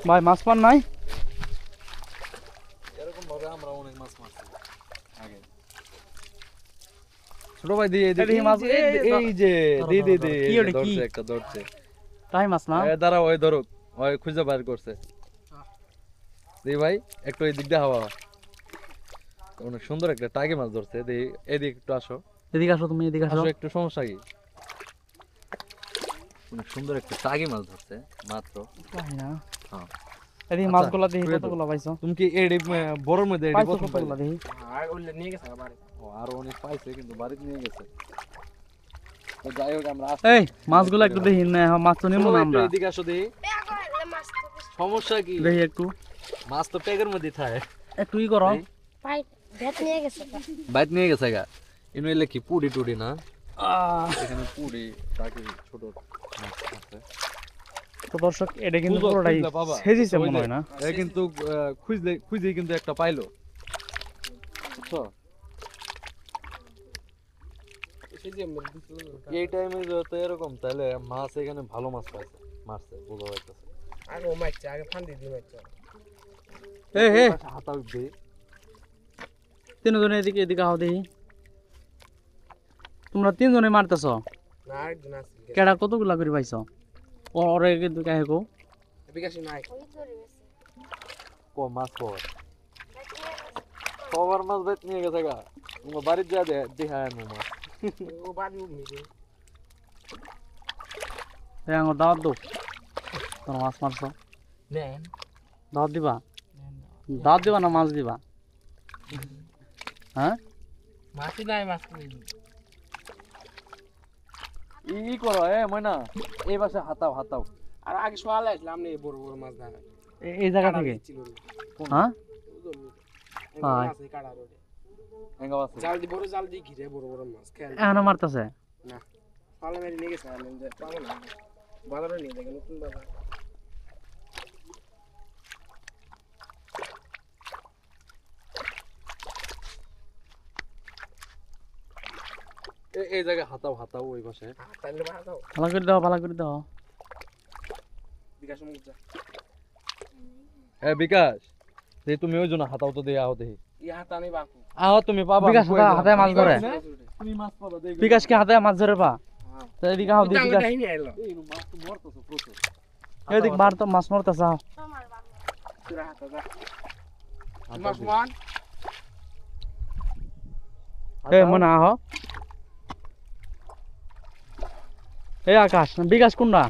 ভাই মাছ পান নাই? এরকম ভাবে আমরা অনেক মাছ মারছি আগে। ছোট ভাই দিয়ে এই মাছ এই যে দি কি ওটা কি? ধরছে একটা ধরছে। তাই মাছ না? দাঁড়া ওই ধরুক ওই খুঁজে বের করছে। দি ভাই একটু এই দিক দিয়ে হাওয়া। অনেক সুন্দর একটা টাকি মাছ ধরছে। এদিকে একটু আসো। এদিকে আসো, তুমি এদিকে আসো। আসো একটু, সমস্যা কি? অনেক সুন্দর একটা টাকি মাছ ধরছে মাত্র। তাই না? হ্যাঁ। এদিকে আচ্ছা, মাছগুলা দেখি বুঝে কতগুলো পাইছো? তুমি কি এডি বড়র মধ্যে এডি পাইছো প্রথম কতগুলো পাইলে? দেখি? আর ওলে নিয়ে গেছে বাড়ি। ও আর অনেক পাইছে কিন্তু বাড়িতে নিয়ে গেছে। তো যাই হোক আমরা এই মাছগুলো একটু দেখি না, মাছ তো নিমু না আমরা। এদিকে আসো দেখি। সমস্যা কি? দেখি একটু, মাছ তো প্যাকের মধ্যে থাকে। একটু ই করো। ভেত নিয়ে গেছে বাইত নিয়ে গেছে গা। ইনো এলে কি পুডি টুডি না? এখানে পুডি টাকি ছোট মাছ আছে। তো দর্শক এটা কিন্তু খুঁজো, পুরোটাই খুঁজলে পাবা। সেজিছে ওই মনে যে, হয় না? এ কিন্তু খুঁজে কিন্তু একটা পাইলো। বুঝছো? এই টাইমে যত এরকম তাহলে মাছ এখানে ভালো মাছ পাইছে, মারছে বোঝা যাইতেছে। আগে ও মারছে, আগে ফান্দি দিয়ে মারছে। এ হাতা উঠবে। তিনজনে এদিকে এদিকে আও দেখি। তোমরা তিনজনে মারতেছ? না একজন আছে। কেডা কতগুলা করে পাইছো? ওরে কিন্তু কাহে কো? বিকাশ নাই। মাছ পাওয়ার সবার মাছ বাইত নিয়ে গেছে গা। বাড়ির যা দেখা মাছ। ও বাড়ি উঠনি। এই আঙ্গুর দাওয়াত দো। তোমরা মাছ মারছো? নেন। দাওয়াত দিবা? দাওয়াত দিবা না মাছ দিবা? হ্যাঁ? মাছই নাই, মাছ কই? ই করো ময়না, এই পাশে হাতাও। আর আগে সোয়ালে আসলাম নি বড় বড় মাছ ধরা। এই জায়গা থেকে? হ্যাঁ? মাছ এই কাড়া রোডে। এঙ্গা আছে। জাল দি ঘিরে বড় বড় মাছ খেল। এখনো মারতেছে? না। ফালে মেরে নিয়ে গেছে আমি যে পাবো না। বাজারে নিয়ে দেখেন নতুন বাজার। এই জায়গায় হাতাও ওই পাশে। তাইলে বাড়া দাও। ভালো করে দাও। বিকাশ মুখ যা। বিকাশ, তুমি ওই জন্য হাতাও তো দিয়ে আও দেখি। ই হাতা নেই বাকু। আও তুমি পাবা। বিকাশ হাতে মাছ ধরে? তুমি মাছ পাবা দেখি। বিকাশ কি হাতে মাছ ধরে পা? তো এদিকে আও দেখি বিকাশ। এই মাছ তো মরতেছে প্রচুর। এদিক বার তো মাছ মারতেছে। তোরা হাতা যা। মাছ মান। মনে আহ। এই আকাশ বিকাশ কোনটা?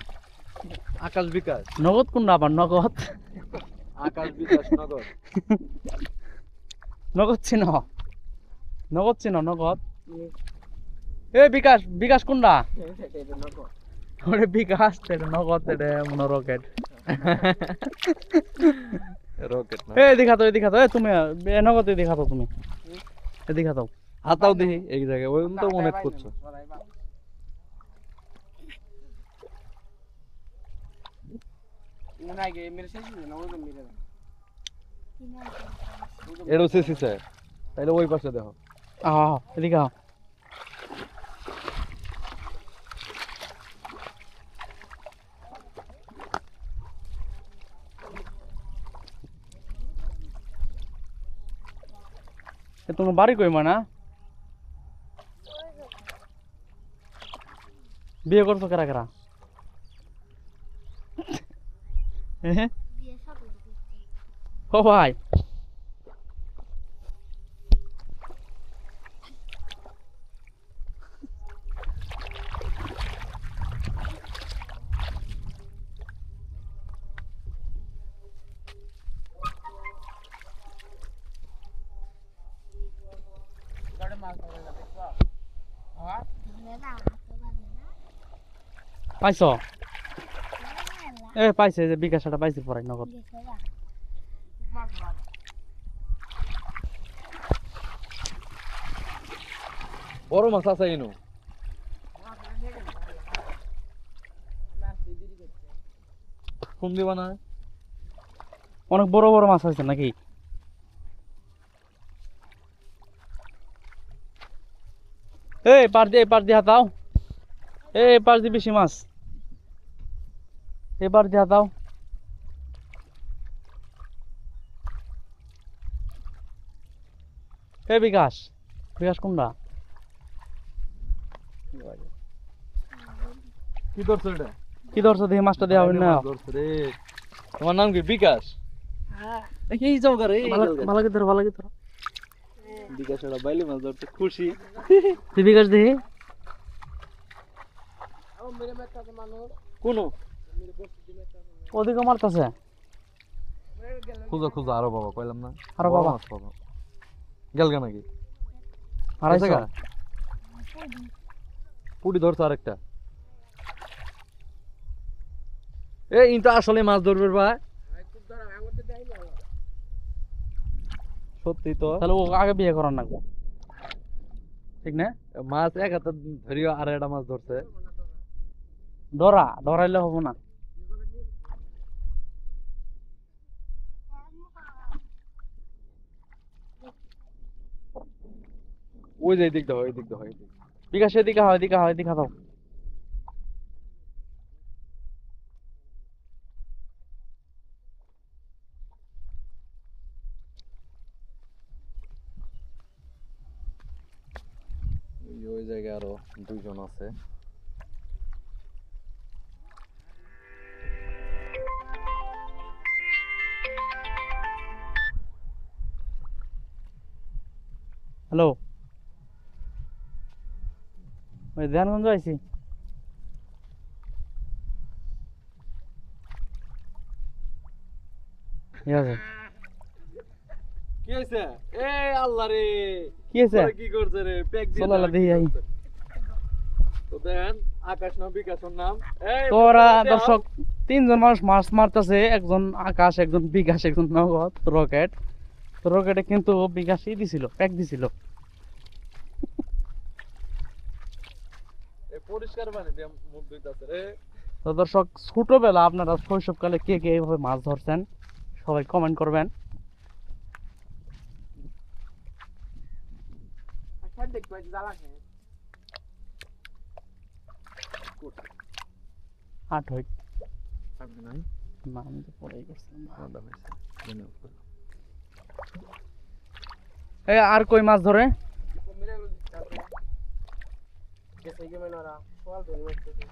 আকাশ বিকাশ। নগদ কোনটা আবার? নগদ আকাশ বিকাশ নগর। নগদ চিনো? নগদ। এ বিকাশ কোনটা? ওরে বিকাশ এটা নগদ, এটা মনে রকেট। রকেট না। এদিকে তো তুমি নগদ এদিকে তো তুমি এদিকে তো হাতাও দেখি এই জায়গায়। ওই তো মনে করছো। না গে মেরে শেষ না ওই মেরে না। এরও শেষিছে। তাইলে ওই পাশে দেখো। এদিকে আও। তোমার বাড়ি কই মানা? বিয়ে করছো কারা? ও ভাই পাইছো? পাইছে যে বিকাশটা পাইছে পরে নগদ। বড় মাছ আছে ইনো। ফোন দিবা না? অনেক বড় বড় মাছ আছে নাকি? পার দিয়ে হাতাও। পার দিয়ে বেশি মাছ। পার দিয়ে হাতাও। এ বিকাশ বিকাশ কোনটা কি ধরছো এটা কি ধরছো দেখি মাছটা দেওয়া হবে না ধরছো রে তোমার নাম কি বিকাশ হ্যাঁ এই যাও করে ভালো কি ধরো ভালো কি ধরো বিকাশ ওরা বাইলে মাছ ধরতে খুশি তুই বিকাশ দেখি কোন ওদিকে মারতেছে খুঁজো খুঁজো আরো বাবা কইলাম না আরো বড় বাবা। মাছ পাবো গেলগা নাকি আড়াইশো গেছে গা? পুটি ধরছো আরেকটা ইনটা আসলে মাছ ধরবে বা সত্যি তো তাহলে ও আগে বিয়ে করার না ঠিক না মাছ এক হাতে ধরিও আর একটা মাছ ধরছে ডরাইলে হবো না ওই যে দিক দাও ওই দিক দাও ওই দিক বিকাশ এদিকে হয় এদিকে হয় এদিকে দাও ওই জায়গায় আরো দুইজন আছে হ্যালো ওই ধ্যানগঞ্জ আইছি ঠিক আছে কি হইছে এ আল্লাহ রে কি আছে ওরা কি করছে রে প্যাক দিয়ে চলো, আল্লাহ দেখি আই। তো দেন আকাশ নাম বিকাশের নাম এই তোরা দর্শক তিনজন মানুষ মাছ মারতেছে একজন আকাশ একজন বিকাশ একজন নগদ রকেট তো রকেটে কিন্তু বিকাশই দিছিল প্যাক দিছিল এই পরিষ্কার পানি দিয়ে মুখ ধুইতাছে রে তো দর্শক ছোটবেলা আপনারা শৈশবকালে কে কে এইভাবে মাছ ধরছেন সবাই কমেন্ট করবেন দেখতে জ্বালা খেয়ে আট হই আপনি নাই না আমি তো পরেই করছিলাম আলাদা হইছে জেনে উপর এই আর কই মাছ ধরে মেরে গেছে গেমে না সোয়াল ধরে বসতেছে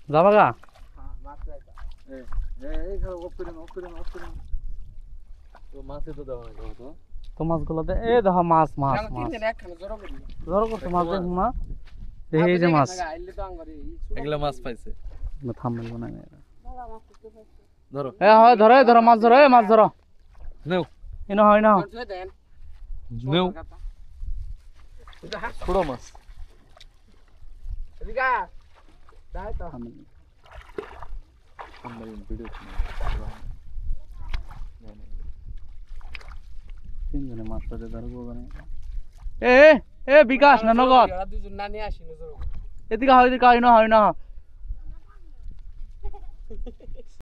যাবা গা মাছ লাইতা এই খাও অফ করে তো মাছে তো দেওয়া নাই তো তো মাছগুলো দে এ দেখো মাছ মাছ তিন মাছ দিন একখানে জড়ো করি ধরো করছো মাছ দেখুন না দেখি এই যে মাছ আইলে তো আঙ্গরে এগুলা মাছ পাইছে থামবো না ধরো এ হয় ধরো ধরো মাছ ধরো এ মাছ ধরো নেও এ না হয় না জয় দেন নেও ছোট মাছ এদিকে দাই তো আমরা ভিডিও তিনজনে মাছ ধরে ধরবো এ এ বিকাশ না নগদ ওরা দুজন না নিয়ে আসি নজর এদিকে হয় না হয় না